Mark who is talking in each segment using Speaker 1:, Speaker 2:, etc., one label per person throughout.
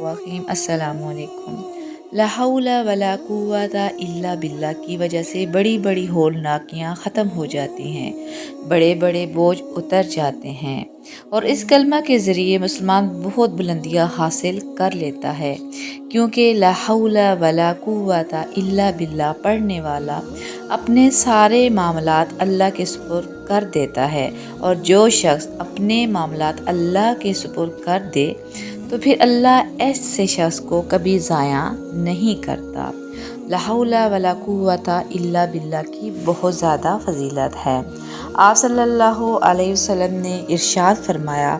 Speaker 1: वाक़ीम अस्सलामु अलैकुम। ला हौला वला कुव्वता इल्ला बिल्लाह की वजह से बड़ी बड़ी होलनाकियाँ ख़त्म हो जाती हैं, बड़े बड़े बोझ उतर जाते हैं और इस कलमा के ज़रिए मुसलमान बहुत बुलंदियाँ हासिल कर लेता है, क्योंकि ला हौला वला कुव्वता इल्ला बिल्लाह पढ़ने वाला अपने सारे मामलात अल्लाह के सुपुर्द कर देता है। और जो शख्स अपने मामलात अल्लाह के सुपुर्द कर दे तो फिर अल्लाह ऐसे शख्स को कभी ज़ाया नहीं करता। ला हौला वला कुव्वता इल्ला बिल्लाह की बहुत ज़्यादा फजीलत है। आप सल्लल्लाहु अलैहि वसल्लम ने इरशाद फरमाया,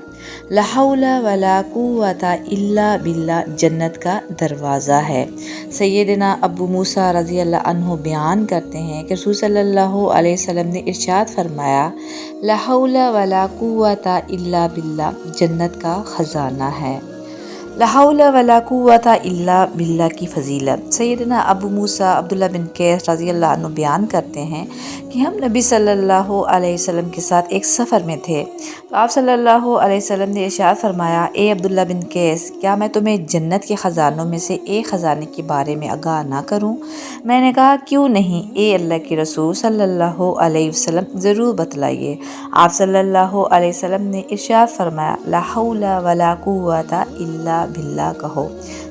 Speaker 1: ला हौला वला कुव्वता इल्ला बिल्लाह जन्नत का दरवाज़ा है। सैयदना अबू मूसा रज़ी अल्लाह अन्हु बयान करते हैं कि रसूल सल्लल्लाहु अलैहि वसल्लम ने इरशाद फरमाया, ला हौला वला कुव्वता इल्ला बिल्लाह जन्नत का ख़जाना है। ला हौला वला कुव्वता इल्ला बिल्लाह की फ़जीलत। सैयदना अबू मूसा अब्दुल्ला बिन कैस रज़ी अल्लाह अन्हु बयान करते हैं कि हम नबी सल्लल्लाहु अलैहि वसल्लम के साथ एक सफ़र में थे, तो आप सल्लल्लाहु अलैहि वसल्लम ने इरशाद फरमाया, ए अब्दुल्ला बिन कैस, क्या मैं तुम्हें जन्नत के ख़जानों में से एक ख़जाने के बारे में आगाह ना करूँ? मैंने कहा, क्यों नहीं ए अल्लाह के रसूल सल्लल्लाहु अलैहि वसल्लम, ज़रूर बतलाइए। आप सल्लल्लाहु अलैहि वसल्लम ने इरशाद फरमाया, ला हौला वला कुव्वता इल्ला बिल्लाह कहो।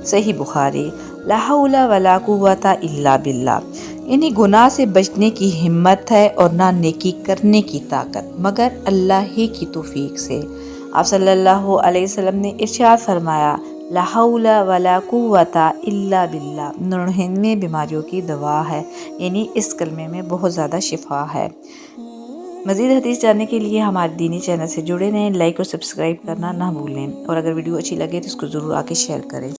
Speaker 1: सही बुखारी। ला हौला वला कुव्वता इल्ला बिल्लाह यानी गुनाह से बचने की हिम्मत है और ना नेकी करने की ताकत, मगर अल्लाह ही की तौफीक से। आप सल्लल्लाहु अलैहि वसल्लम ने इरशाद फरमाया, ला हौला वला कुव्वता इल्ला बिल्लाह 99 बीमारियों की दवा है, यानी इस कलमे में बहुत ज़्यादा शिफा है। मज़ीद हदीस जानने के लिए हमारे दीनी चैनल से जुड़े रहें, लाइक और सब्सक्राइब करना ना भूलें, और अगर वीडियो अच्छी लगे तो इसको ज़रूर आके शेयर करें।